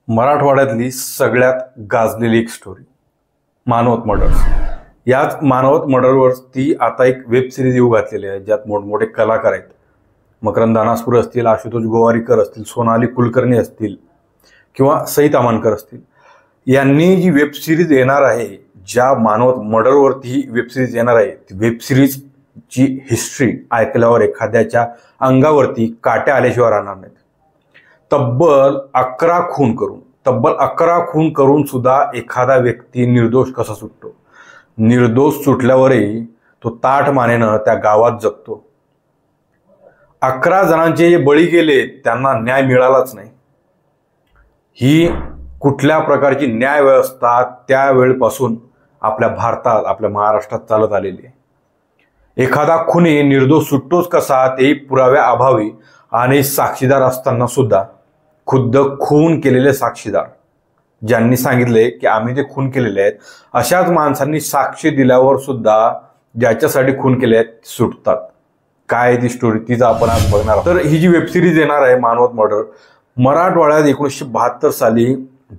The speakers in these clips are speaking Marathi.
मराठवाड्यातली सगळ्यात गाजलेली एक स्टोरी मानवत मर्डर्स. याच मानवत मर्डरवरती आता एक वेब सिरीज येऊ घातलेली आहे, ज्यात मोठमोठे कलाकार आहेत. मकरंद अनासपुर असतील, आशुतोष गोवारीकर असतील, सोनाली कुलकर्णी असतील किंवा सई ताम्हणकर असतील. यांनी जी वेब सिरीज येणार आहे, ज्या मानवत मर्डरवरती ही वेब सिरीज येणार आहे, ती वेब सिरीजची हिस्ट्री ऐकल्यावर एखाद्याच्या अंगावरती काटे आल्याशिवाय राहणार नाहीत. तब्बल 11 खून करून सुद्धा एखादा व्यक्ती निर्दोष कसा सुटतो. निर्दोष सुटल्यावरही तो ताठ मानेनं त्या गावात जगतो. 11 जणांचे जे बळी गेले त्यांना न्याय मिळालाच नाही. ही कुठल्या प्रकारची न्याय व्यवस्था त्यावेळपासून आपल्या भारतात, आपल्या महाराष्ट्रात चालत आलेली आहे. एखादा खुनी निर्दोष सुटतोच कसा, तेही पुराव्या अभावी आणि साक्षीदार असताना सुद्धा खुद्द खून केलेले साक्षीदार ज्यांनी सांगितले की आम्ही ते खून केलेले आहेत, अशाच माणसांनी साक्षी दिल्यावर सुद्धा ज्याच्यासाठी खून केले आहेत सुटतात. काय ती स्टोरी, तीच आपण आज बघणार आहोत. तर ही जी वेब सिरीज येणार आहे मानवत मर्डर, मराठवाड्यात 1972 साली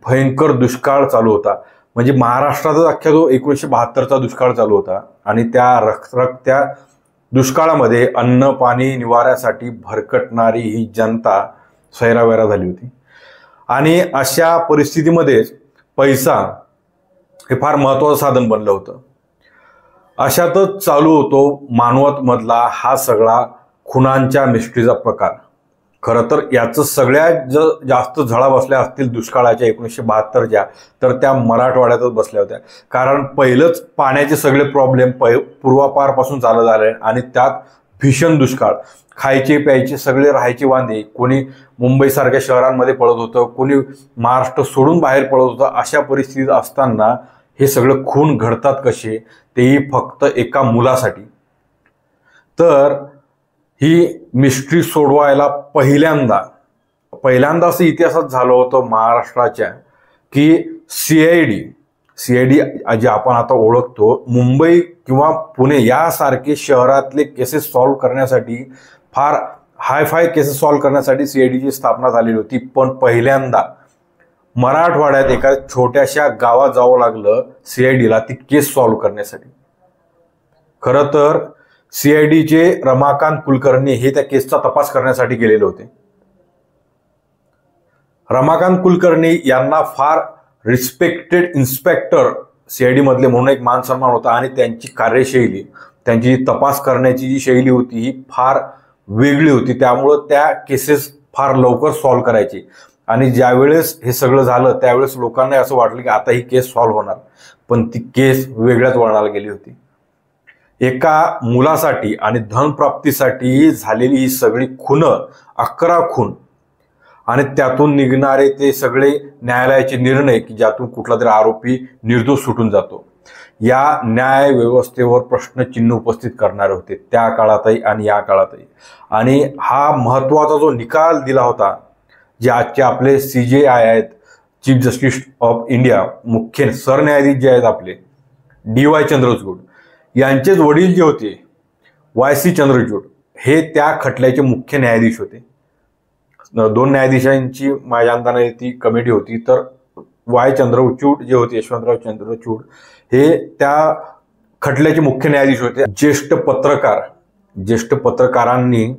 भयंकर दुष्काळ चालू होता. म्हणजे महाराष्ट्रातच अख्ख्या जो 1972चा दुष्काळ चालू होता आणि त्या रखरखत्या दुष्काळामध्ये अन्न पाणी निवाऱ्यासाठी भरकटणारी ही जनता सैरावैरा झाली होती. आणि अशा परिस्थितीमध्येच पैसा हे फार महत्त्वाचं साधन बनलं होतं. अशातच चालू होतो मानवत मधला हा सगळा खुनांच्या मिस्ट्रीचा प्रकार. खरं तर याचं सगळ्यात जास्त झळा बसल्या असतील दुष्काळाच्या 1972च्या, तर त्या मराठवाड्यातच बसल्या होत्या. कारण पहिलंच पाण्याचे सगळे प्रॉब्लेम पूर्वापारपासून चालत आले आणि त्यात भीषण दुष्काळ, खायचे प्यायचे सगळे राहायचे वांदे. कोणी मुंबईसारख्या शहरांमध्ये पळत होतं, कोणी महाराष्ट्र सोडून बाहेर पळत होतं. अशा परिस्थितीत असताना हे सगळं खून घडतात कसे, तेही फक्त एका मुलासाठी. तर ही मिस्ट्री सोडवायला पहिल्यांदा असं इतिहासात झालं होतं महाराष्ट्राच्या की सीआयडी जे आपण आता ओळखतो, मुंबई किंवा पुणे यासारखे शहरातले केसेस सॉल्व्ह करण्यासाठी, फार हायफाय केसेस सॉल्व्ह करण्यासाठी सीआयडीची स्थापना झालेली होती. पण पहिल्यांदा मराठवाड्यात एका छोट्याशा गावात जावं लागलं सीआयडीला ती केस सॉल्व्ह करण्यासाठी. खरं तर सीआयडीचे रमाकांत कुलकर्णी हे त्या केसचा तपास करण्यासाठी गेलेले होते. रमाकांत कुलकर्णी यांना फार रिस्पेक्टेड इन्स्पेक्टर सीआयडी मधले म्हणून एक मान सन्मान होता आणि त्यांची कार्यशैली, त्यांची तपास करण्याची जी शैली होती ही फार वेगळी होती. त्यामुळं त्या केसेस फार लवकर सॉल्व्ह करायची. आणि ज्यावेळेस हे सगळं झालं त्यावेळेस लोकांना असं वाटलं की आता ही केस सॉल्व्ह होणार, पण ती केस वेगळ्याच वळणाला गेली होती. एका मुलासाठी आणि धनप्राप्तीसाठी झालेली ही सगळी खुनं, 11 खून, आणि त्यातून निघणारे ते सगळे न्यायालयाचे निर्णय की ज्यातून कुठला तरी आरोपी निर्दोष सुटून जातो. या न्याय व्यवस्थेवर प्रश्नचिन्ह उपस्थित करणारे होते त्या काळातही आणि या काळातही. आणि हा महत्त्वाचा जो निकाल दिला होता, जे आजचे आपले CJI आहेत, चीफ जस्टिस ऑफ इंडिया, मुख्य सरन्यायाधीश जे आहेत आपले DY चंद्रचूड, यांचेच वडील जे होते YC चंद्रचूड, हे त्या खटल्याचे मुख्य न्यायाधीश होते. 2 न्यायाधीशांची माझ्या अंदाने ती कमिटी होती. तर Y चंद्रचूड जे होते, यशवंतराव चंद्रचूड, हे त्या खटल्याचे मुख्य न्यायाधीश होते. ज्येष्ठ पत्रकारांनी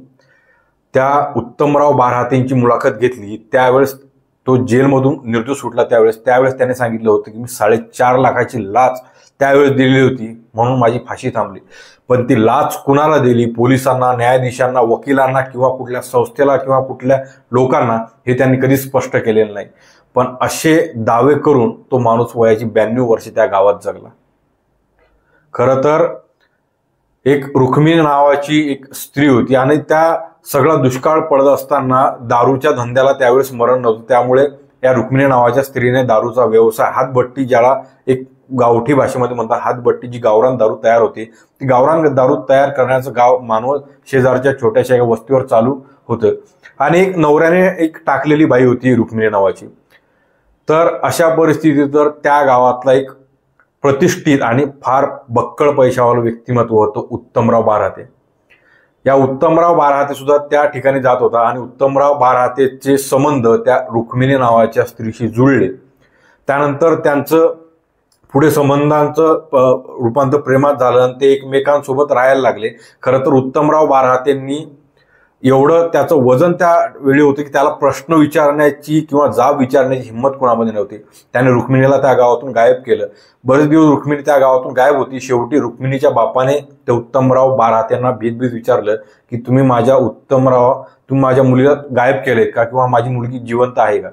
त्या उत्तमराव बारहातेंची मुलाखत घेतली. त्यावेळेस तो जेलमधून निर्दोष सुटला. त्यावेळेस त्याने सांगितलं होतं की मी 4.5 लाखाची लाच त्यावेळेस दिली होती म्हणून माझी फाशी थांबली. पण ती लाच कुणाला दिली, पोलिसांना, न्यायाधीशांना, वकिलांना किंवा कुठल्या संस्थेला किंवा कुठल्या लोकांना, हे त्यांनी कधी स्पष्ट केलेलं नाही. पण असे दावे करून तो माणूस वयाची 92 वर्षे त्या गावात जगला. खरं तर एक रुक्मिणी नावाची एक स्त्री होती आणि त्या सगळा दुष्काळ पडत असताना दारूच्या धंद्याला त्यावेळेस मरण नव्हतं. त्यामुळे या रुक्मिणी नावाच्या स्त्रीने दारूचा व्यवसाय, हातभट्टी, ज्याला एक गावठी भाषेमध्ये म्हणतात हातभट्टी, जी गावरान दारू तयार होते, ती गावरान दारू तयार करण्याचं गाव मानवत शेजारच्या छोट्याशा एका वस्तीवर चालू होतं. आणि एक नवऱ्याने एक टाकलेली बाई होती रुक्मिणी नावाची. तर अशा परिस्थितीत तर त्या गावातला एक प्रतिष्ठित आणि फार बक्कळ पैशावाला व्यक्तिमत्व होतं उत्तमराव बारहाते. या उत्तमराव बारहाते सुद्धा त्या ठिकाणी जात होता आणि उत्तमराव बारहातेचे संबंध त्या रुक्मिणी नावाच्या स्त्रीशी जुळले. त्यानंतर त्यांचं पुढे संबंधांचं रूपांतर प्रेमात झालं आणि ते एकमेकांसोबत राहायला लागले. खरं तर उत्तमराव बारहातेंनी एवढं त्याचं वजन त्या वेळी होतं की त्याला प्रश्न विचारण्याची किंवा जाब विचारण्याची हिंमत कोणामध्ये नव्हती. त्याने रुक्मिणीला त्या गावातून गायब केलं. बरेच दिवस रुक्मिणी त्या गावातून गायब होती. शेवटी रुक्मिणीच्या बापाने ते उत्तमराव बारहातेंना भीत विचारलं की तुम्ही माझ्या मुलीला गायब केलेत का, किंवा माझी मुलगी जिवंत आहे का.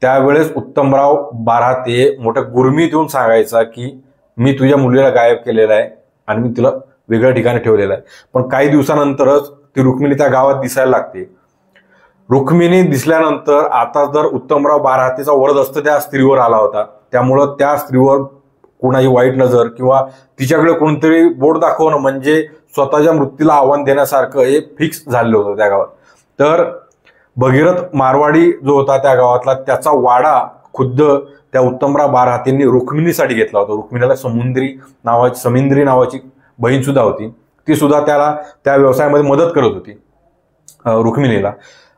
त्यावेळेस उत्तमराव बारहाते मोठ्या गुरमीत येऊन सांगायचा की मी तुझ्या मुलीला गायब केलेला आहे आणि मी तिला वेगळ्या ठिकाणी ठेवलेलं आहे. पण काही दिवसानंतरच ती रुक्मिणी त्या गावात दिसायला लागते. रुक्मिणी दिसल्यानंतर आता जर उत्तमराव बारहातेचा वरदहस्त त्या स्त्रीवर आला होता, त्यामुळं त्या स्त्रीवर कोणाची वाईट नजर किंवा तिच्याकडे कोणतरी बोट दाखवणं म्हणजे स्वतःच्या मृत्यूला आव्हान देण्यासारखं हे फिक्स झालेलं होतं त्या गावात. तर भगीरथ मारवाडी जो होता त्या गावातला, त्याचा वाडा खुद्द त्या उत्तमराव बारहातेंनी रुक्मिणीसाठी घेतला होता. रुक्मिणीला समिंद्री नावाची बहीण सुद्धा होती. ती सुद्धा त्याला त्या व्यवसायामध्ये मदत करत होती रुक्मिणीला.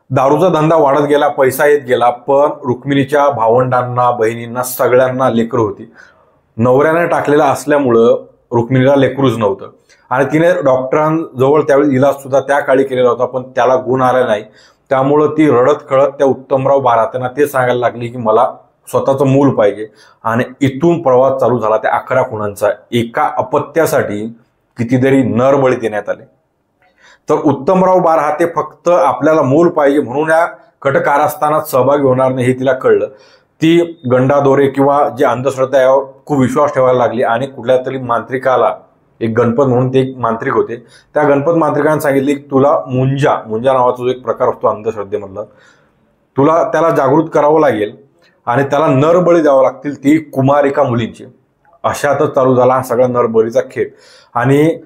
दारूचा धंदा वाढत गेला, पैसा येत गेला, पण रुक्मिणीच्या भावंडांना, बहिणींना, सगळ्यांना लेकरं होती. नवऱ्याने टाकलेलं असल्यामुळं रुक्मिणीला लेकरूच नव्हतं आणि तिने डॉक्टरांजवळ त्यावेळी इलाज सुद्धा त्या काळी केलेला होता, पण त्याला गुण आला नाही. त्यामुळं ती रडत खळत त्या उत्तमराव बारहातेंना ते सांगायला लागली की मला स्वतःचं मूल पाहिजे. आणि इथून प्रवास चालू झाला त्या 11 खुणांचा. एका अपत्यासाठी कितीतरी नरबळी देण्यात आले. तर उत्तमराव बारहाते फक्त आपल्याला मूल पाहिजे म्हणून या कटकारस्थानात सहभागी होणार नाही हे तिला कळलं. ती गंडादोरे किंवा जे अंधश्रद्धा यावर खूप विश्वास ठेवायला लागली आणि कुठल्या तरी मांत्रिकाला, एक गणपत म्हणून ते एक मांत्रिक होते, त्या गणपत मांत्रिकाने सांगितले की तुला मुंजा नावाचा जो एक प्रकार असतो अंधश्रद्धेमधला, तुला त्याला जागृत करावं लागेल आणि त्याला नरबळी द्यावं लागतील, ती कुमारिका मुलींची. अशातच चालू झाला हा सगळा नरबळीचा खेळ. आणि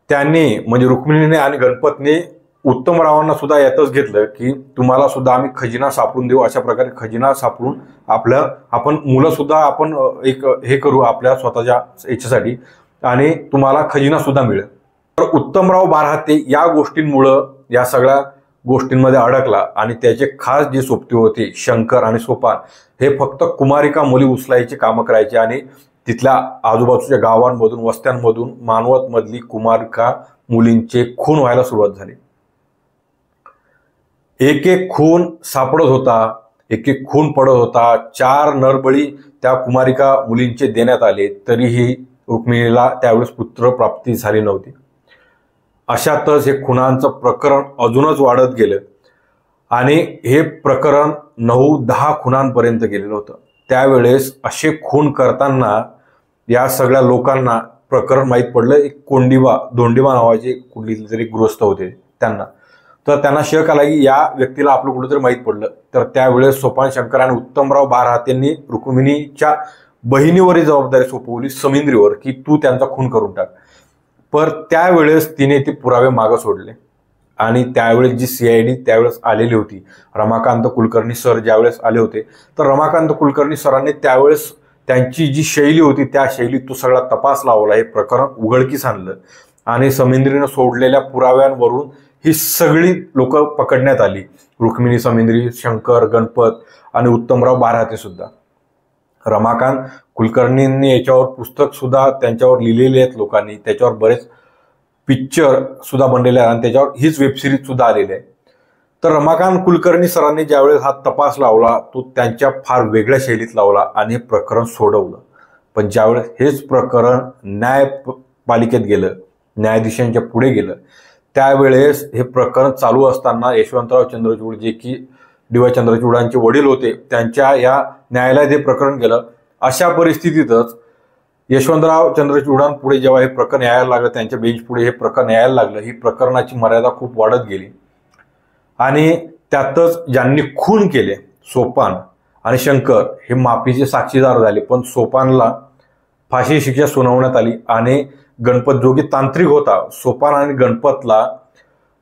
त्यांनी म्हणजे रुक्मिणीने आणि गणपतने उत्तमरावांना सुद्धा यातच घेतलं की तुम्हाला सुद्धा आम्ही खजिना सापडून देऊ. अशा प्रकारे खजिना सापडून आपण मुलं सुद्धा आपण एक हे करू आपल्या स्वतःच्या याच्यासाठी आणि तुम्हाला खजिना सुद्धा मिळेल. तर उत्तमराव बारहाते या गोष्टींमुळं या सगळ्या गोष्टींमध्ये अडकला आणि त्याचे खास जे सोबती होते शंकर आणि सोपान, हे फक्त कुमारिका मुली उचलायची कामं करायचे आणि तिथल्या आजूबाजूच्या गावांमधून, वस्त्यांमधून मानवत मधली कुमारिका मुलींचे खून व्हायला सुरुवात झाली. एक एक खून सापडत होता, एक एक खून पडत होता. 4 नरबळी त्या कुमारिका मुलींचे देण्यात आले, तरीही रुक्मिणीला त्यावेळेस पुत्र प्राप्ती झाली नव्हती. अशातच हे खुनांचं प्रकरण अजूनच वाढत गेलं आणि हे प्रकरण 9-10 खुनांपर्यंत गेलेलं होतं. त्यावेळेस असे खून करताना या सगळ्या लोकांना प्रकरण माहीत पडलं. एक धोंडीबा नावाचे कुठली तरी गृहस्थ होते त्यांना. तर त्यांना शक आला की या व्यक्तीला आपलं कुठेतरी माहीत पडलं. तर त्यावेळेस सोपान शंकर आणि उत्तमराव बारहातेंनी रुक्मिणीच्या बहिणीवरही जबाबदारी सोपवली, समिंद्रीवर, की तू त्यांचा खून करून टाक. पर त्यावेळेस तिने ते पुरावे मागे सोडले आणि त्यावेळेस जी CID त्यावेळेस आलेली होती, रमाकांत कुलकर्णी सर ज्यावेळेस आले होते, तर रमाकांत कुलकर्णी सरांनी त्यावेळेस त्यांची जी शैली होती त्या शैलीत तो सगळा तपास लावला, हे प्रकरण उघडकीस आणलं आणि समिंद्रीनं सोडलेल्या पुराव्यांवरून ही सगळी लोक पकडण्यात आली. रुक्मिणी, समिंद्री, शंकर, गणपत आणि उत्तमराव बारहाते सुद्धा. रमाकांत कुलकर्णींनी याच्यावर पुस्तक सुद्धा त्यांच्यावर लिहिलेले आहेत लोकांनी, त्याच्यावर बरेच पिक्चर सुद्धा बनलेले आहेत आणि त्याच्यावर हीच वेबसिरीज सुद्धा आलेली आहे. तर रमाकांत कुलकर्णी सरांनी ज्यावेळेस हा तपास लावला तो त्यांच्या फार वेगळ्या शैलीत लावला आणि हे प्रकरण सोडवलं. पण ज्यावेळेस हेच प्रकरण न्यायपालिकेत गेलं, न्यायाधीशांच्या पुढे गेलं, त्यावेळेस हे प्रकरण चालू असताना यशवंतराव चंद्रचूड, जे की DY चंद्रचूडांचे वडील होते, त्यांच्या या न्यायालयात हे प्रकरण गेलं. अशा परिस्थितीतच यशवंतराव चंद्रचूडांपुढे जेव्हा हे प्रकरण यायला लागलं, त्यांच्या बेंच पुढे हे प्रकरण यायला लागलं, ही प्रकरणाची मर्यादा खूप वाढत गेली आणि त्यातच ज्यांनी खून केले सोपान आणि शंकर हे माफीचे साक्षीदार झाले. पण सोपानला फाशी शिक्षा सुनावण्यात आली आणि गणपत जो की तांत्रिक होता, सोपान आणि गणपतला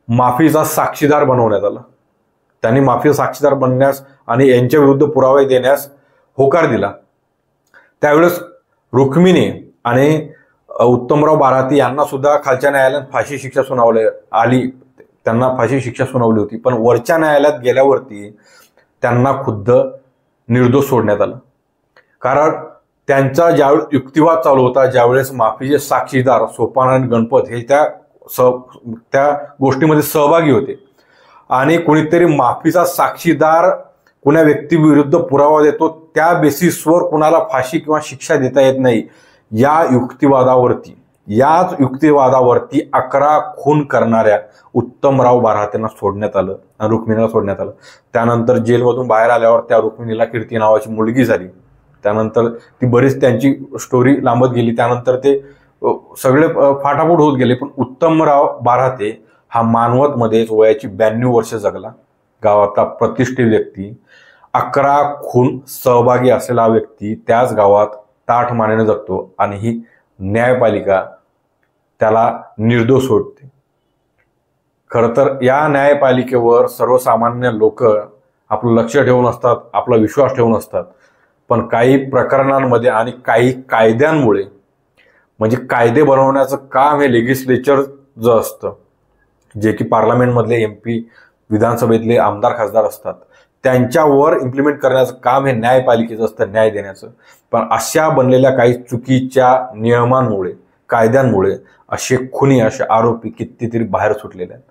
माफीचा साक्षीदार बनवण्यात आला. त्यांनी माफीचा साक्षीदार बनण्यास आणि यांच्या विरुद्ध पुरावे देण्यास होकार दिला. त्यावेळेस रुक्मिणी आणि उत्तमराव बाराते यांना सुद्धा खालच्या न्यायालयात फाशी शिक्षा सुनावली आली, त्यांना फाशी शिक्षा सुनावली होती, पण वरच्या न्यायालयात गेल्यावरती त्यांना खुद्द निर्दोष सोडण्यात आलं. कारण त्यांचा ज्यावेळेस युक्तिवाद चालू होता, ज्यावेळेस माफीचे साक्षीदार सोपान आणि गणपत हे त्या गोष्टीमध्ये सहभागी होते आणि कोणीतरी माफीचा साक्षीदार कुणा व्यक्तीविरुद्ध पुरावा देतो, त्या बेसिसवर कुणाला फाशी किंवा शिक्षा देता येत नाही, याच युक्तिवादावरती 11 खून करणाऱ्या उत्तमराव बारातेंना सोडण्यात आलं आणि रुक्मिणीला सोडण्यात आलं. त्यानंतर जेलमधून बाहेर आल्यावर त्या रुक्मिणीला कीर्ती नावाची मुलगी झाली. त्यानंतर ती बरीच त्यांची स्टोरी लांबत गेली. त्यानंतर ते सगळे फाटाफूट होत गेले. पण उत्तमराव बाराते हा मानवतमध्येच वयाची 92 वर्ष जगला. गावातला प्रतिष्ठित व्यक्ती, 11 खून सहभागी असलेला व्यक्ती त्याच गावात ताठ मानेने जगतो आणि ही न्यायपालिका त्याला निर्दोष सोडते. खरं तर या न्यायपालिकेवर सर्वसामान्य लोक आपलं लक्ष ठेवून असतात, आपला विश्वास ठेवून असतात. पण काही प्रकरणांमध्ये आणि काही कायद्यांमुळे, म्हणजे कायदे बनवण्याचं काम हे लेजिस्लेचरचं असतं, जे की पार्लमेंटमधले MP, विधानसभेतले आमदार खासदार असतात, त्यांच्यावर इम्प्लिमेंट करण्याचं काम हे न्यायपालिकेचं असतं, न्याय देण्याचं. पण अशा बनलेल्या काही चुकीच्या नियमांमुळे, कायद्यांमुळे असे खुनी, असे आरोपी कितीतरी बाहेर सुटलेले आहेत.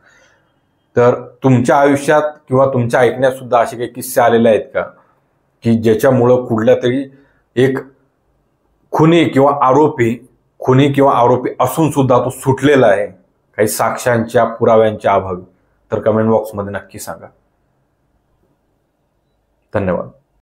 तर तुमच्या आयुष्यात किंवा तुमच्या ऐकण्यात सुद्धा असे काही किस्से आलेले आहेत का, की ज्याच्यामुळं कुठल्या तरी एक खुनी किंवा आरोपी असून सुद्धा तो सुटलेला आहे, काही साक्ष्यांच्या, पुराव्यांच्या अभावी? तर कमेंट बॉक्समध्ये नक्की सांगा. धन्यवाद.